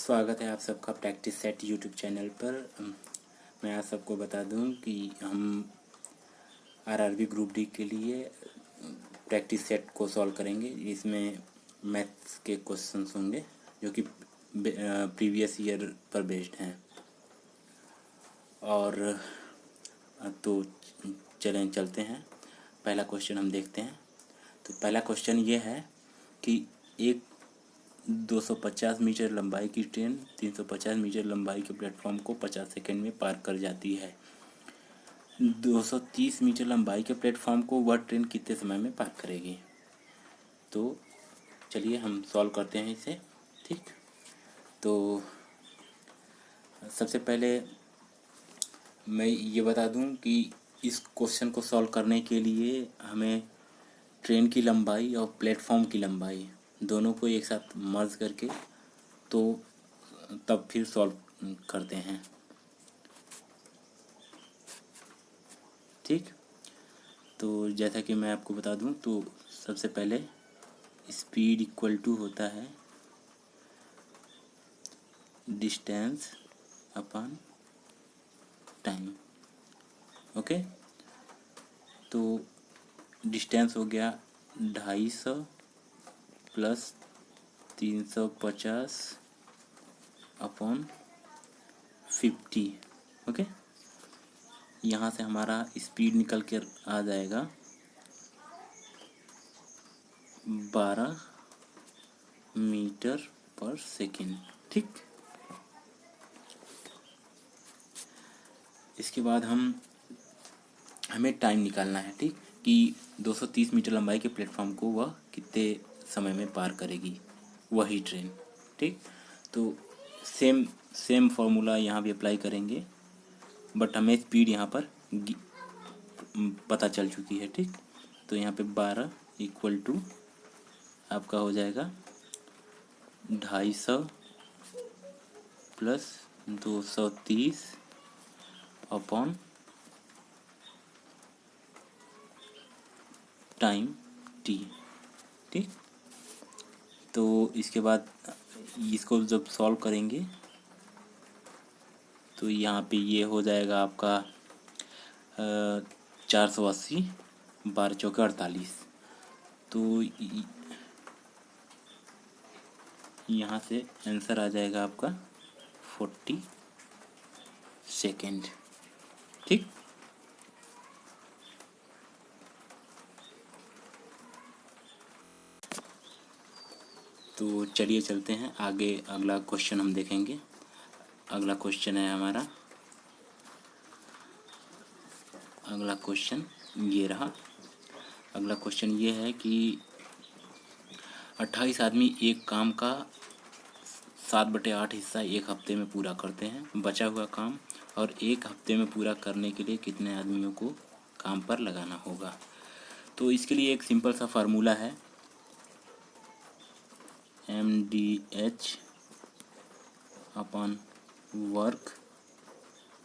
स्वागत है आप सबका प्रैक्टिस सेट यूट्यूब चैनल पर। मैं आप सबको बता दूं कि हम आरआरबी ग्रुप डी के लिए प्रैक्टिस सेट को सॉल्व करेंगे। इसमें मैथ्स के क्वेश्चंस होंगे जो कि प्रीवियस ईयर पर बेस्ड हैं। और तो चलते हैं। पहला क्वेश्चन हम देखते हैं। तो पहला क्वेश्चन ये है कि एक 250 मीटर लंबाई की ट्रेन 350 मीटर लंबाई के प्लेटफॉर्म को 50 सेकंड में पार कर जाती है। 230 मीटर लंबाई के प्लेटफॉर्म को वह ट्रेन कितने समय में पार करेगी। तो चलिए हम सॉल्व करते हैं इसे। ठीक, तो सबसे पहले मैं ये बता दूं कि इस क्वेश्चन को सॉल्व करने के लिए हमें ट्रेन की लंबाई और प्लेटफॉर्म की लंबाई दोनों को एक साथ मर्ज करके तो तब फिर सॉल्व करते हैं। ठीक, तो जैसा कि मैं आपको बता दूं तो सबसे पहले स्पीड इक्वल टू होता है डिस्टेंस अपॉन टाइम। ओके, तो डिस्टेंस हो गया 250 प्लस 350 अपॉन 50। ओके, यहाँ से हमारा स्पीड निकल कर आ जाएगा 12 मीटर पर सेकेंड। ठीक, इसके बाद हमें टाइम निकालना है। ठीक, कि 230 मीटर लंबाई के प्लेटफॉर्म को वह कितने समय में पार करेगी वही ट्रेन। ठीक, तो सेम फॉर्मूला यहाँ भी अप्लाई करेंगे, बट हमें स्पीड यहाँ पर पता चल चुकी है। ठीक, तो यहाँ पे 12 इक्वल टू आपका हो जाएगा 250 प्लस 230 अपॉन टाइम टी। ठीक, तो इसके बाद इसको जब सॉल्व करेंगे तो यहाँ पे ये हो जाएगा आपका 480 12 चौके 48। तो यहाँ से आंसर आ जाएगा आपका 40 सेकेंड। ठीक, तो चलिए चलते हैं आगे। अगला क्वेश्चन हम देखेंगे। अगला क्वेश्चन है हमारा, अगला क्वेश्चन ये रहा। अगला क्वेश्चन ये है कि 28 आदमी एक काम का 7/8 हिस्सा एक हफ्ते में पूरा करते हैं। बचा हुआ काम और एक हफ्ते में पूरा करने के लिए कितने आदमियों को काम पर लगाना होगा। तो इसके लिए एक सिंपल सा फार्मूला है, MDH upon work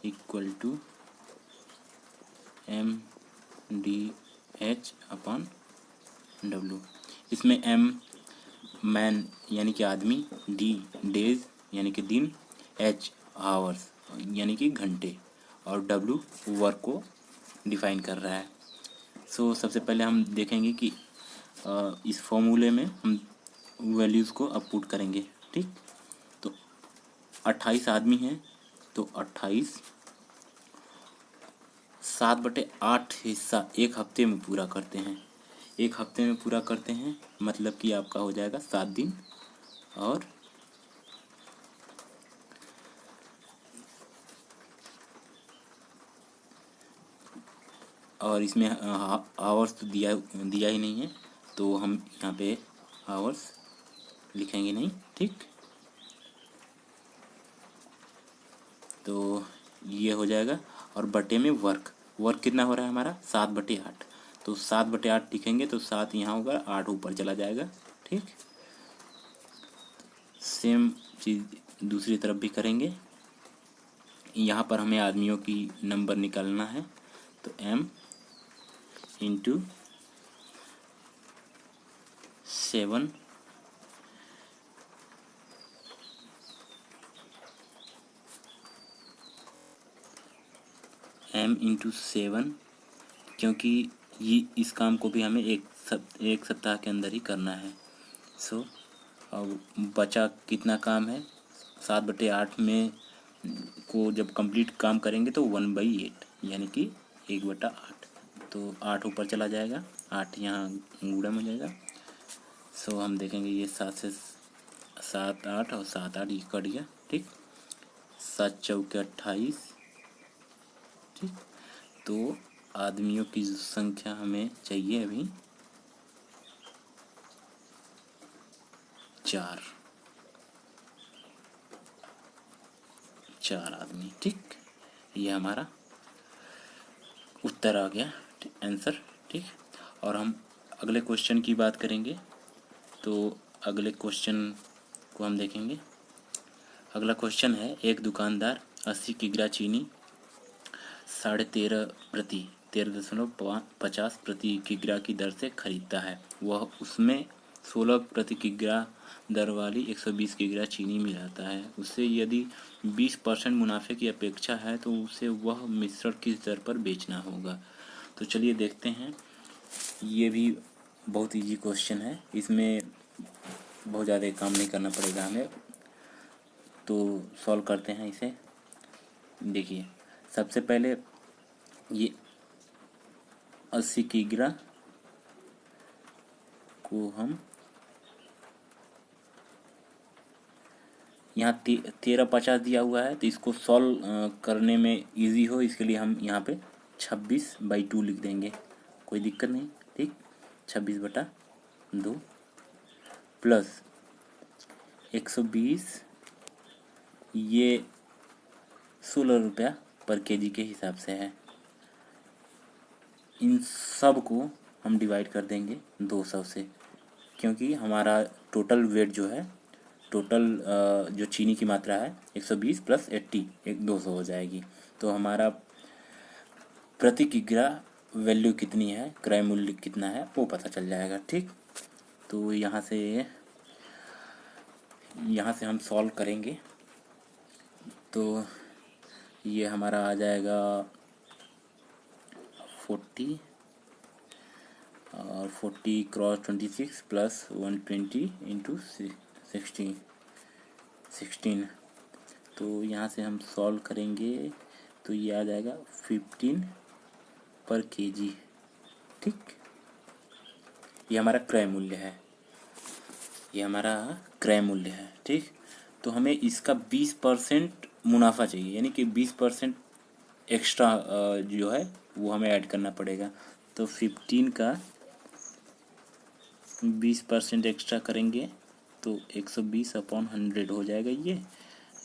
equal to MDH upon W। इसमें M मैन यानी कि आदमी, D डेज यानी कि दिन, H आवर्स यानी कि घंटे और W वर्क को डिफाइन कर रहा है। सो सबसे पहले हम देखेंगे कि इस फॉर्मूले में हम वैल्यूज़ को अब पुट करेंगे। ठीक, तो 28 आदमी हैं तो 28 7/8 हिस्सा एक हफ्ते में पूरा करते हैं। एक हफ्ते में पूरा करते हैं मतलब कि आपका हो जाएगा 7 दिन। और इसमें आवर्स तो दिया ही नहीं है, तो हम यहाँ पे आवर्स लिखेंगे नहीं। ठीक, तो ये हो जाएगा। और बटे में वर्क कितना हो रहा है हमारा 7/8, तो 7/8 लिखेंगे तो 7 यहाँ होगा, 8 ऊपर चला जाएगा। ठीक, सेम चीज़ दूसरी तरफ भी करेंगे। यहाँ पर हमें आदमियों की नंबर निकालना है, तो M इंटू 7 m/7, क्योंकि ये इस काम को भी हमें एक सप्ताह के अंदर ही करना है। सो अब बचा कितना काम है, 7/8 में को जब कंप्लीट काम करेंगे तो 1/8 यानी कि 1/8। तो 8 ऊपर चला जाएगा, 8 यहाँ गुणा हो जाएगा। सो हम देखेंगे ये 7 से 7 8 और 7 8 ये कट गया। ठीक, 7 चौके 28। ठीक, तो आदमियों की संख्या हमें चाहिए अभी 4 आदमी। ठीक, ये हमारा उत्तर आ गया, आंसर। ठीक, और हम अगले क्वेश्चन की बात करेंगे। तो अगले क्वेश्चन को हम देखेंगे। अगला क्वेश्चन है, एक दुकानदार 80 किग्रा चीनी 13.50 प्रति किग्रा की दर से खरीदता है। वह उसमें 16 प्रति किग्रा दर वाली 120 किग्रा चीनी मिलाता है। उससे यदि 20% मुनाफे की अपेक्षा है तो उसे वह मिश्रण किस दर पर बेचना होगा। तो चलिए देखते हैं। ये भी बहुत इजी क्वेश्चन है, इसमें बहुत ज़्यादा काम नहीं करना पड़ेगा हमें। तो सॉल्व करते हैं इसे। देखिए, सबसे पहले ये 80 किग्रा को हम यहाँ 1350 दिया हुआ है, तो इसको सॉल्व करने में इजी हो इसके लिए हम यहाँ पे 26/2 लिख देंगे, कोई दिक्कत नहीं। ठीक, 26/2 प्लस 120, ये 16 रुपया पर केजी के हिसाब से है। इन सब को हम डिवाइड कर देंगे 200 से, क्योंकि हमारा टोटल वेट जो है, टोटल जो चीनी की मात्रा है 120 प्लस 80 200 हो जाएगी। तो हमारा प्रति किग्रा वैल्यू कितनी है, क्रय मूल्य कितना है, वो पता चल जाएगा। ठीक, तो यहाँ से हम सॉल्व करेंगे। तो ये हमारा आ जाएगा 40 और 40 क्रॉस 26 प्लस 120 इंटू 16। तो यहाँ से हम सॉल्व करेंगे तो ये आ जाएगा 15 पर केजी। ठीक, ये हमारा क्रय मूल्य है, ये हमारा क्रय मूल्य है। ठीक, तो हमें इसका 20% मुनाफा चाहिए, यानी कि 20% एक्स्ट्रा जो है वो हमें ऐड करना पड़ेगा। तो 15 का 20% एक्स्ट्रा करेंगे तो 120/100 हो जाएगा। ये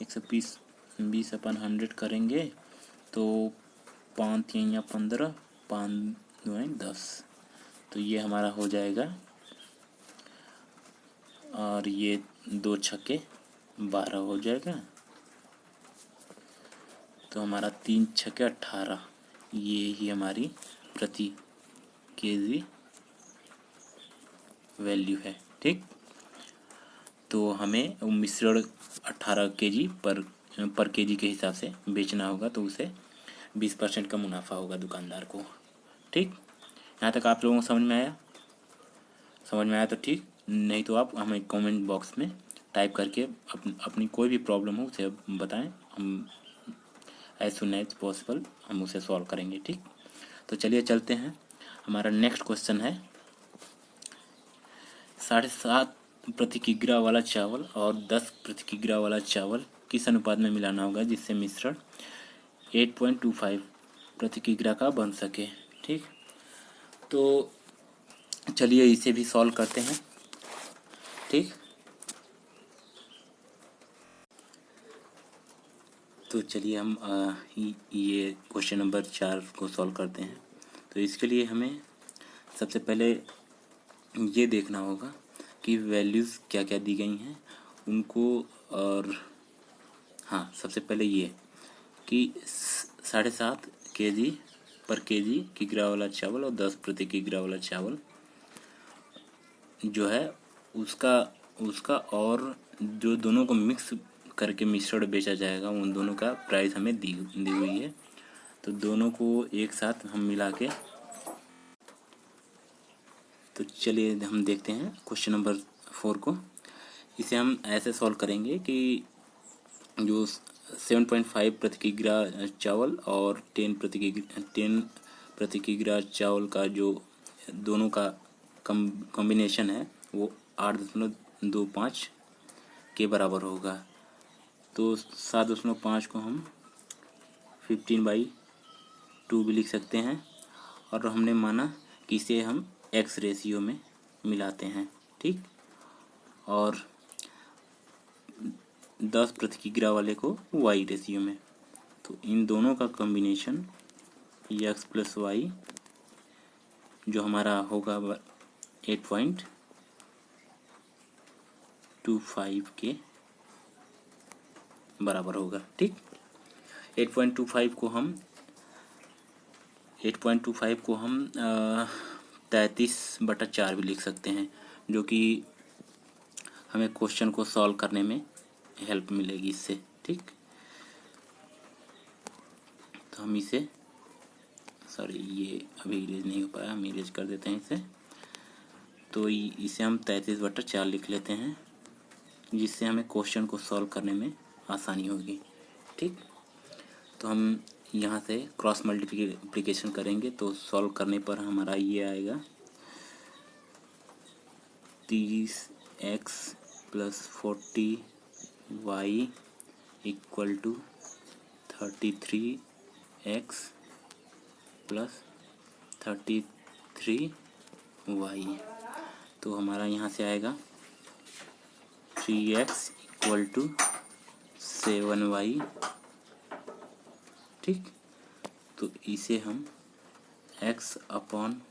120/100 करेंगे तो 5 या 15, 5 2 10, तो ये हमारा हो जाएगा। और ये 2 छक्के 12 हो जाएगा। तो हमारा 3 छक्के 18, ये ही हमारी प्रति केजी वैल्यू है। ठीक, तो हमें मिश्रण 18 केजी पर केजी के हिसाब से बेचना होगा, तो उसे 20% का मुनाफा होगा दुकानदार को। ठीक, यहाँ तक आप लोगों को समझ में आया? समझ में आया तो ठीक, नहीं तो आप हमें कमेंट बॉक्स में टाइप करके अपनी कोई भी प्रॉब्लम हो उसे बताएं। हम एज सुन एज पॉसिबल हम उसे सॉल्व करेंगे। ठीक, तो चलिए चलते हैं। हमारा नेक्स्ट क्वेश्चन है, 7.5 प्रति किग्रा वाला चावल और 10 प्रति किग्रा वाला चावल किस अनुपात में मिलाना होगा जिससे मिश्रण 8.25 प्रति किग्रा का बन सके। ठीक, तो चलिए इसे भी सॉल्व करते हैं। ठीक, तो चलिए हम ये क्वेश्चन नंबर 4 को सॉल्व करते हैं। तो इसके लिए हमें सबसे पहले ये देखना होगा कि वैल्यूज़ क्या क्या दी गई हैं उनको। और हाँ, सबसे पहले ये कि 7.5 केजी पर केजी किग्रा वाला चावल और 10 प्रति किग्रा वाला चावल जो है उसका और जो दोनों को मिक्स करके मिश्रण बेचा जाएगा, उन दोनों का प्राइस हमें दी हुई है। तो दोनों को एक साथ हम मिला के, तो चलिए हम देखते हैं क्वेश्चन नंबर 4 को। इसे हम ऐसे सॉल्व करेंगे कि जो 7.5 प्रति किग्रा चावल और 10 प्रति किग्रा चावल का जो दोनों का कॉम्बिनेशन है वो 8.25 के बराबर होगा। तो 7.5 को हम 15/2 भी लिख सकते हैं, और हमने माना कि इसे हम x रेशियो में मिलाते हैं, ठीक। और 10 प्रति किग्रा वाले को y रेशियो में, तो इन दोनों का कॉम्बिनेशन x प्लस y जो हमारा होगा 8.25 के बराबर होगा, ठीक। 8.25 को हम 33/4 भी लिख सकते हैं, जो कि हमें क्वेश्चन को सॉल्व करने में हेल्प मिलेगी इससे, ठीक। तो हम इसे, सॉरी ये अभी इरेज नहीं हो पाया, हम इरेज कर देते हैं इसे। तो इसे हम 33/4 लिख लेते हैं, जिससे हमें क्वेश्चन को सॉल्व करने में आसानी होगी, ठीक। तो हम यहाँ से क्रॉस मल्टीप्लिकेशन करेंगे, तो सॉल्व करने पर हमारा ये आएगा 30x plus 40y equal to 33x plus 33y। तो हमारा यहाँ से आएगा 3x इक्वल टू 7y, ठीक। तो इसे हम x अपॉन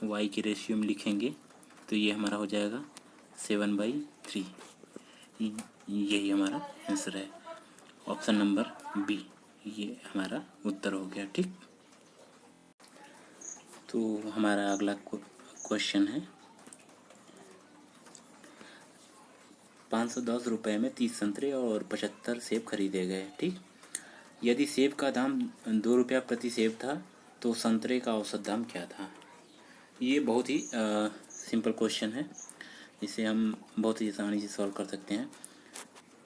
y के रेशियो में लिखेंगे, तो ये हमारा हो जाएगा 7/3। यही हमारा आंसर है, ऑप्शन नंबर बी, ये हमारा उत्तर हो गया, ठीक। तो हमारा अगला क्वेश्चन है, 510 रुपये में 30 संतरे और 75 सेब खरीदे गए, ठीक। यदि सेब का दाम 2 रुपया प्रति सेब था तो संतरे का औसत दाम क्या था। ये बहुत ही सिंपल क्वेश्चन है, इसे हम बहुत ही आसानी से सॉल्व कर सकते हैं।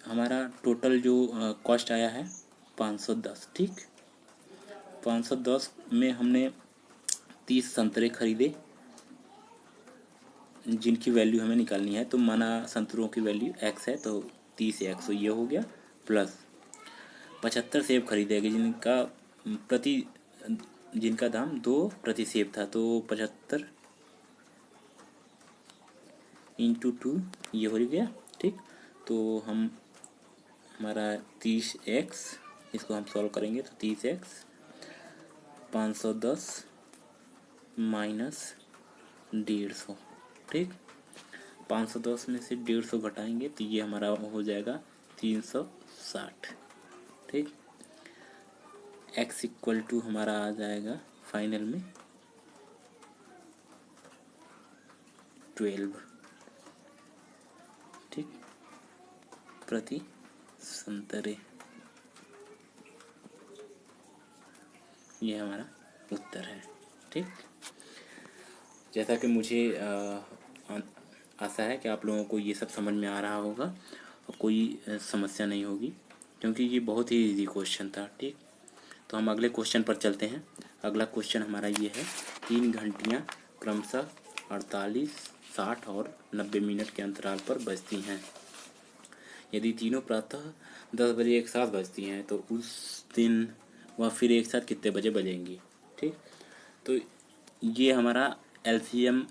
हमारा टोटल जो कॉस्ट आया है 510, ठीक। 510 में हमने 30 संतरे खरीदे, जिनकी वैल्यू हमें निकालनी है। तो माना संतरों की वैल्यू x है, तो 30x, तो ये हो गया, प्लस 75 सेब खरीदे गए जिनका दाम 2 प्रति सेब था, तो 75 इंटू 2 ये हो गया, ठीक। तो हमारा 30x, इसको हम सॉल्व करेंगे तो 30x 510 माइनस 150, ठीक। 510 में से 150 घटाएंगे तो ये हमारा हो जाएगा 360, ठीक। x इक्वल टू हमारा आ जाएगा फाइनल में 12, ठीक, प्रति संतरे। ये हमारा उत्तर है, ठीक। जैसा कि मुझे आशा है कि आप लोगों को ये सब समझ में आ रहा होगा और कोई समस्या नहीं होगी, क्योंकि ये बहुत ही इजी क्वेश्चन था, ठीक। तो हम अगले क्वेश्चन पर चलते हैं। अगला क्वेश्चन हमारा ये है, 3 घंटियाँ क्रमशः 48, 60 और 90 मिनट के अंतराल पर बजती हैं। यदि तीनों प्रातः 10 बजे एक साथ बजती हैं तो उस दिन वह फिर एक साथ कितने बजे बजेंगी, ठीक। तो ये हमारा LCM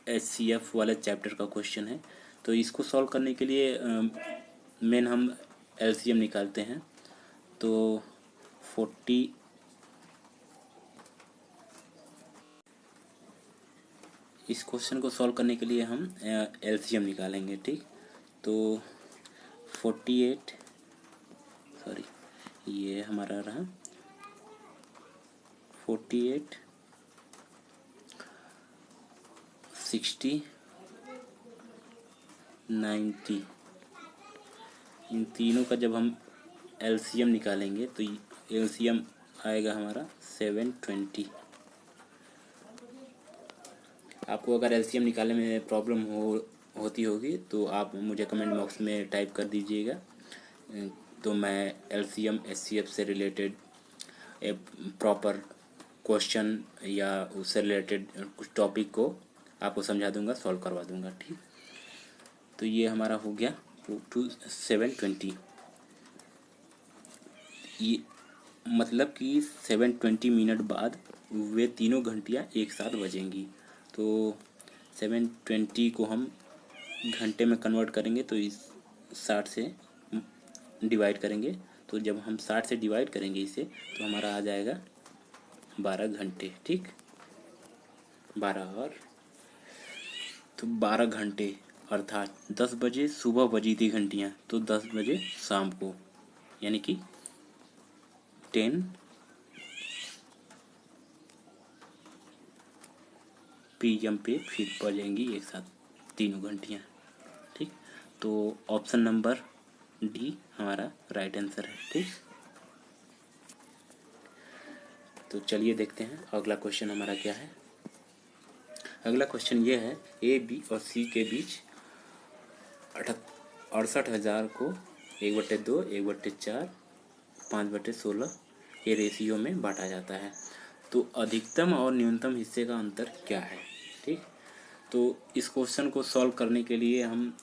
HCF वाले चैप्टर का क्वेश्चन है। तो इसको सॉल्व करने के लिए मेन हम LCM निकालते हैं। तो 40 इस क्वेश्चन को सॉल्व करने के लिए हम LCM निकालेंगे, ठीक। तो 48, सॉरी ये हमारा रहा 48, 60, 90, इन तीनों का जब हम एलसीएम निकालेंगे तो एलसीएम आएगा हमारा 720। आपको अगर एलसीएम निकालने में प्रॉब्लम होती होगी तो आप मुझे कमेंट बॉक्स में टाइप कर दीजिएगा, तो मैं एलसीएम एचसीएफ से रिलेटेड एक प्रॉपर क्वेश्चन या उससे रिलेटेड कुछ टॉपिक को आपको समझा दूंगा, सॉल्व करवा दूंगा। ठीक, तो ये हमारा हो गया 720। ये मतलब कि 720 मिनट बाद वे तीनों घंटियाँ एक साथ बजेंगी। तो 720 को हम घंटे में कन्वर्ट करेंगे तो इस 60 से डिवाइड करेंगे। तो जब हम 60 से डिवाइड करेंगे इसे तो हमारा आ जाएगा 12 घंटे। ठीक, 12 और तो 12 घंटे अर्थात 10 बजे सुबह बजी थी घंटियाँ तो 10 बजे शाम को, यानी कि 10 PM पे फिर बजेंगी एक साथ तीनों घंटियाँ। ठीक, तो ऑप्शन नंबर डी हमारा राइट आंसर है। ठीक, तो चलिए देखते हैं अगला क्वेश्चन हमारा क्या है। अगला क्वेश्चन ये है, ए बी और सी के बीच 68,000 को 1/2, 1/4, 5/16 के रेशियो में बांटा जाता है। तो अधिकतम और न्यूनतम हिस्से का अंतर क्या है। ठीक, तो इस क्वेश्चन को सॉल्व करने के लिए हम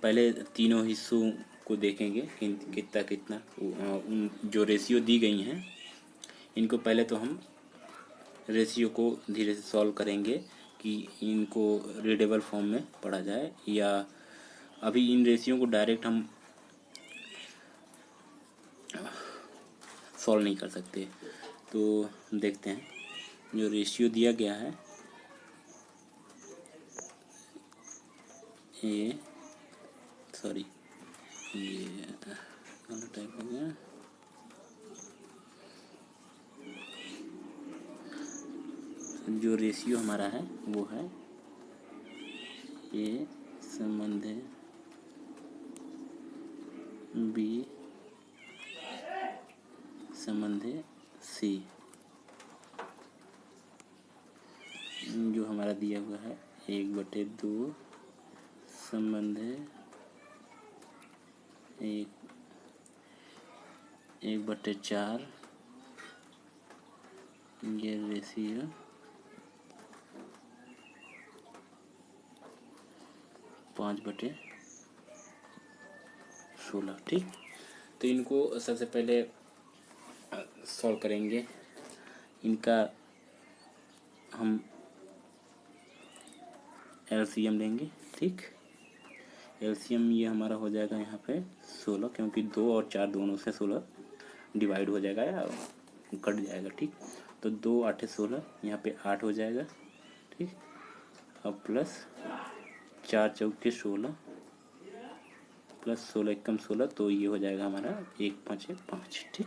पहले तीनों हिस्सों को देखेंगे कितना कितना उन जो रेशियो दी गई हैं इनको पहले तो हम रेशियो को धीरे से सॉल्व करेंगे कि इनको रीडेबल फॉर्म में पढ़ा जाए, या अभी इन रेशियो को डायरेक्ट हम सॉल्व नहीं कर सकते। तो देखते हैं जो रेशियो दिया गया है, ये सॉरी ये गलत टाइप हो गया। जो रेशियो हमारा है वो है ए संबंध है बी संबंध है सी। जो हमारा दिया हुआ है 1/2 संबंध है 1/4 ये रेशियो 5/16। ठीक, तो इनको सबसे पहले सॉल्व करेंगे। इनका हम एलसीएम लेंगे। ठीक, एलसीएम ये हमारा हो जाएगा यहाँ पे 16, क्योंकि 2 और 4 दोनों से 16 डिवाइड हो जाएगा या कट जाएगा। ठीक, तो 2 8 16 यहाँ पे 8 हो जाएगा। ठीक, अब प्लस 4 चौके 16 प्लस 16 एकम 16, तो ये हो जाएगा हमारा 1 5 5। ठीक,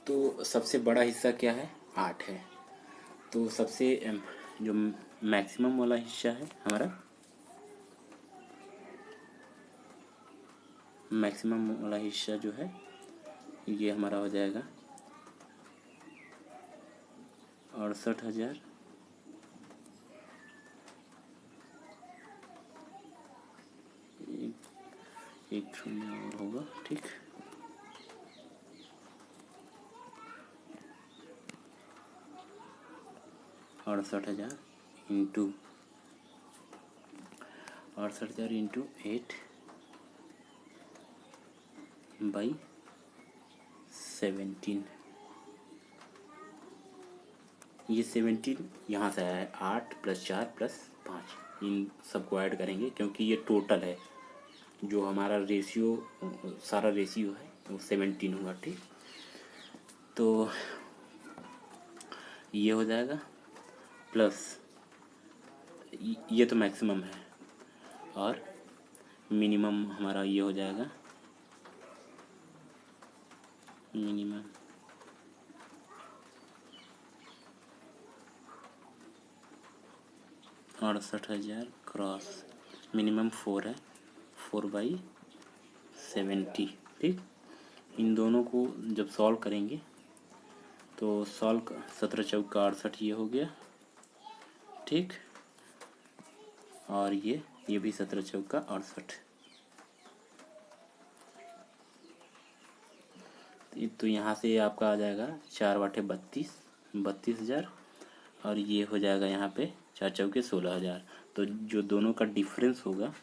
तो सबसे बड़ा हिस्सा क्या है, 8 है। तो सबसे जो मैक्सिमम वाला हिस्सा है हमारा, मैक्सिमम वाला हिस्सा जो है ये हमारा हो जाएगा 68,000 एक शून्य और होगा। ठीक, 68,000 इंटू 68,000 इंटू 8/17। ये 17 यहाँ से आया है, 8 + 4 + 5, इन सबको ऐड करेंगे क्योंकि ये टोटल है। जो हमारा रेशियो सारा रेशियो है वो 17 हुआ। ठीक, तो ये हो जाएगा प्लस ये तो मैक्सिमम है और मिनिमम हमारा ये हो जाएगा मिनिमम 68,000 क्रॉस मिनिमम 4 है 4/70। ठीक, इन दोनों को जब सॉल्व करेंगे तो 17 चौका 68 ये हो गया। ठीक, और ये भी 17 चौका 68। तो यहाँ से आपका आ जाएगा 4/32 32,000, और ये हो जाएगा यहाँ पे 4 चौके 16,000। तो जो दोनों का डिफरेंस होगा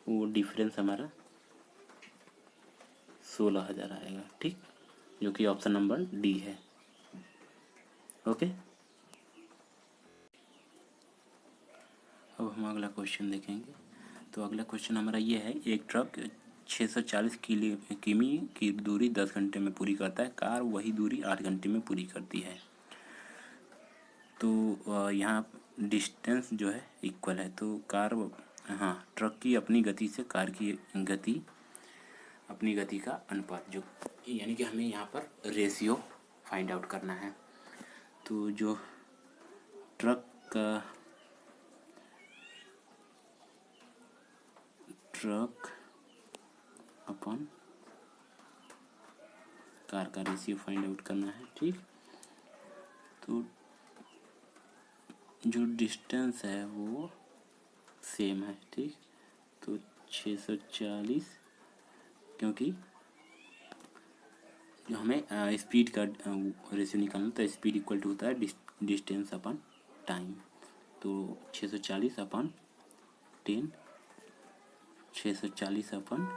वो डिफरेंस हमारा 16,000 आएगा। ठीक, जो कि ऑप्शन नंबर डी है। ओके, अब हम अगला क्वेश्चन देखेंगे। तो अगला क्वेश्चन हमारा ये है, एक ट्रक 640 किमी की दूरी 10 घंटे में पूरी करता है, कार वही दूरी 8 घंटे में पूरी करती है। तो यहाँ डिस्टेंस जो है इक्वल है, तो कार ट्रक की अपनी गति से कार की गति, अपनी गति का अनुपात, जो यानी कि हमें यहाँ पर रेशियो फाइंड आउट करना है। तो जो ट्रक अपन कार का रेशियो फाइंड आउट करना है। ठीक, तो जो डिस्टेंस है वो सेम है। ठीक, तो 640, क्योंकि जो हमें स्पीड का रेशियो निकालना, तो स्पीड इक्वल टू होता है डिस्टेंस अपन टाइम। तो 640 अपन 10, 640 अपन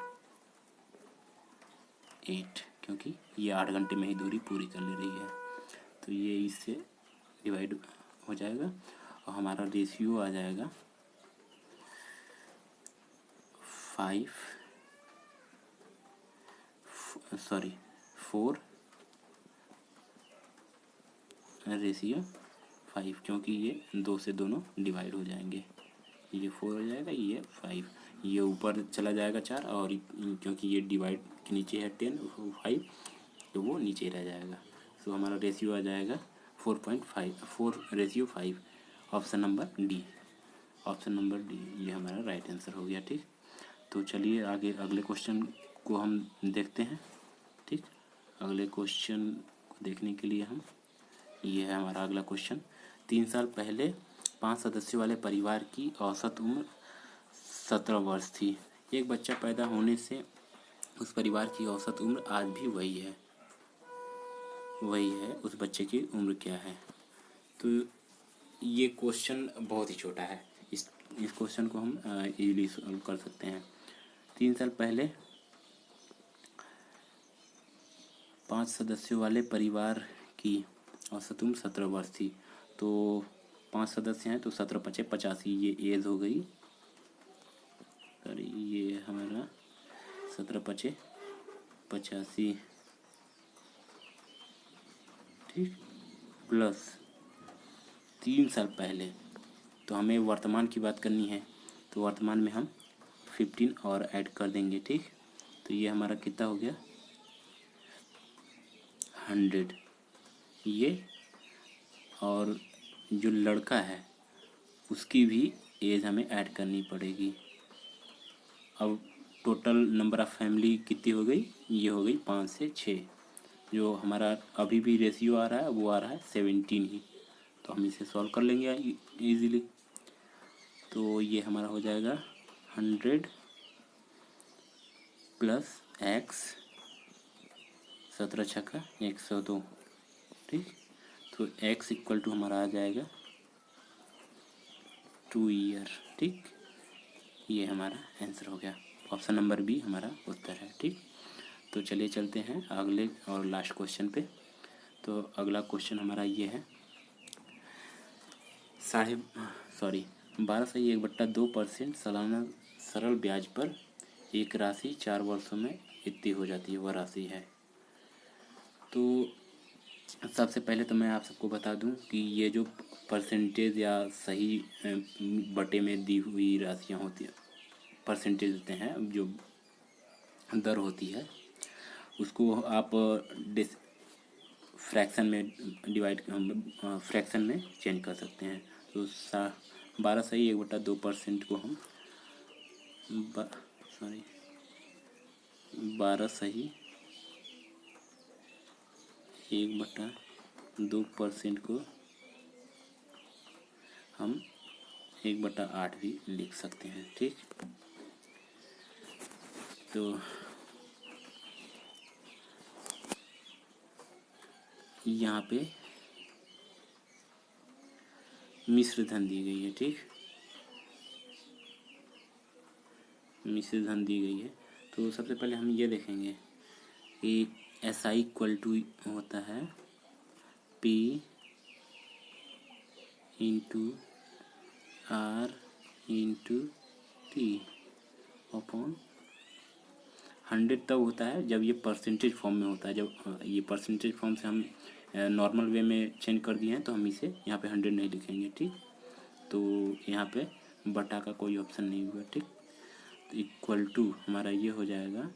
8, क्योंकि ये 8 घंटे में ही दूरी पूरी कर ले रही है। तो ये इससे डिवाइड हो जाएगा और हमारा रेशियो आ जाएगा 4/5, क्योंकि ये 2 से दोनों डिवाइड हो जाएंगे। ये 4 हो जाएगा, ये 5, ये ऊपर चला जाएगा 4, और क्योंकि ये डिवाइड के नीचे है 10 5, तो वो नीचे रह जाएगा। तो हमारा रेशियो आ जाएगा 4/5 ऑप्शन नंबर डी। ये हमारा राइट आंसर हो गया। ठीक, तो चलिए आगे अगले क्वेश्चन को हम देखते हैं। ठीक, अगले क्वेश्चन को देखने के लिए ये है हमारा अगला क्वेश्चन। 3 साल पहले 5 सदस्यों वाले परिवार की औसत उम्र 17 वर्ष थी। एक बच्चा पैदा होने से उस परिवार की औसत उम्र आज भी वही है। उस बच्चे की उम्र क्या है? तो ये क्वेश्चन बहुत ही छोटा है। इस क्वेश्चन को हम इजीली सॉल्व कर सकते हैं। 3 साल पहले 5 सदस्यों वाले परिवार की औसत उम्र 17 वर्ष थी। तो 5 सदस्य हैं, तो 17×5 = 85, ये एज हो गई। सॉरी, ये हमारा 17×5 = 85। ठीक, प्लस 3 साल पहले, तो हमें वर्तमान की बात करनी है, तो वर्तमान में हम 15 और ऐड कर देंगे। ठीक, तो ये हमारा कितना हो गया 100। ये और जो लड़का है उसकी भी एज हमें ऐड करनी पड़ेगी। अब टोटल नंबर ऑफ़ फैमिली कितनी हो गई? ये हो गई 5 से 6। जो हमारा अभी भी रेशियो आ रहा है वो आ रहा है 17 ही। तो हम इसे सॉल्व कर लेंगे इजीली। तो ये हमारा हो जाएगा 100 प्लस x, 17 छक्का 102। ठीक, तो x इक्वल टू हमारा आ जाएगा 2 ईयर। ठीक, ये हमारा आंसर हो गया। ऑप्शन नंबर बी हमारा उत्तर है। ठीक, तो चलिए चलते हैं अगले और लास्ट क्वेश्चन पे। तो अगला क्वेश्चन हमारा ये है, 12.1/2% सालाना सरल ब्याज पर एक राशि 4 वर्षों में इतनी हो जाती है, वह राशि है। तो सबसे पहले तो मैं आप सबको बता दूं कि ये जो परसेंटेज या सही बटे में दी हुई राशियां होती हैं, परसेंटेज होते हैं, जो दर होती है, उसको आप फ्रैक्शन में चेंज कर सकते हैं। तो 12 सही 1/2% को हम 12 सही 1/2% को हम 1/8 भी लिख सकते हैं। ठीक, तो यहाँ पे मिश्र धन दी गई है। ठीक, मिश्र धन दी गई है। तो सबसे पहले हम ये देखेंगे कि SI इक्वल टू होता है P into R into T upon 100 तब होता है जब ये परसेंटेज फॉर्म में होता है। जब ये परसेंटेज फॉर्म से हम नॉर्मल वे में चेंज कर दिए हैं तो हम इसे यहाँ पे 100 नहीं लिखेंगे। ठीक, तो यहाँ पे बटा का कोई ऑप्शन नहीं हुआ। ठीक, तो इक्वल टू हमारा ये हो जाएगा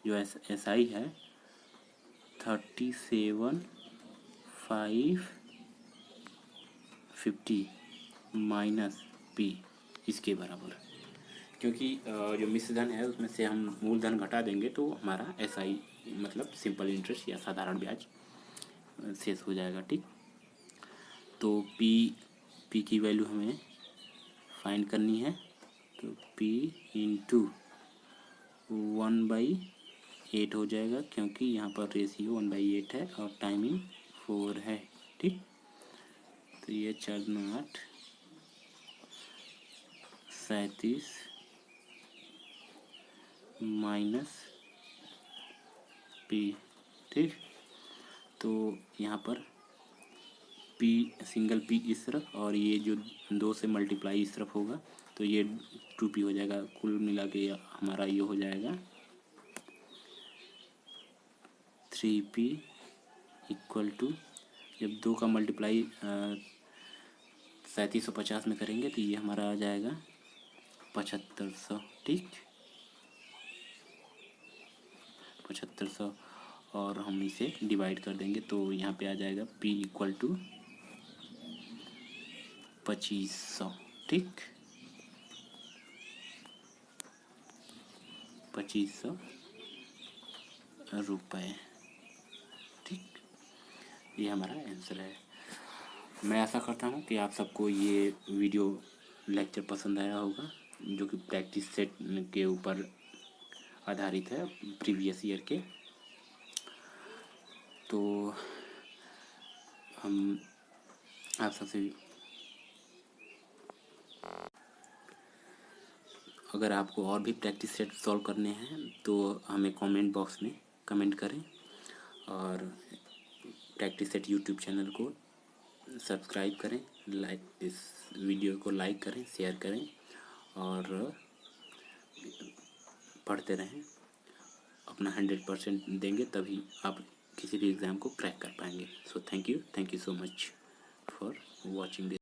जो SI है 37,550 माइनस P इसके बराबर, क्योंकि जो मिश्रधन है उसमें से हम मूलधन घटा देंगे तो हमारा SI मतलब सिंपल इंटरेस्ट या साधारण ब्याज शेष हो जाएगा। ठीक, तो P की वैल्यू हमें फाइंड करनी है। तो P इंटू 1/8 हो जाएगा, क्योंकि यहाँ पर रेशियो 1/8 है और टाइमिंग 4 है। ठीक, तो ये 4 9 8 37 माइनस P। ठीक, तो यहाँ पर P सिंगल P इस तरफ और ये जो 2 से मल्टीप्लाई इस तरफ होगा तो ये 2P हो जाएगा। कुल मिला के हमारा ये हो जाएगा 3P इक्वल टू, जब 2 का मल्टीप्लाई 3750 में करेंगे तो ये हमारा आ जाएगा 7500। ठीक, 7500 और हम इसे डिवाइड कर देंगे तो यहाँ पे आ जाएगा P इक्वल टू 2500। ठीक, 2500 रुपये। ठीक, ये हमारा आंसर है। मैं आशा करता हूँ कि आप सबको ये वीडियो लेक्चर पसंद आया होगा, जो कि प्रैक्टिस सेट के ऊपर आधारित है प्रीवियस ईयर के। तो हम आप सबसे, अगर आपको और भी प्रैक्टिस सेट सॉल्व करने हैं तो हमें कमेंट बॉक्स में कमेंट करें और प्रैक्टिस सेट यूट्यूब चैनल को सब्सक्राइब करें, लाइक इस वीडियो को लाइक करें, शेयर करें और पढ़ते रहें। अपना 100% देंगे तभी आप किसी भी एग्ज़ाम को क्रैक कर पाएंगे। So thank you so much for watching this.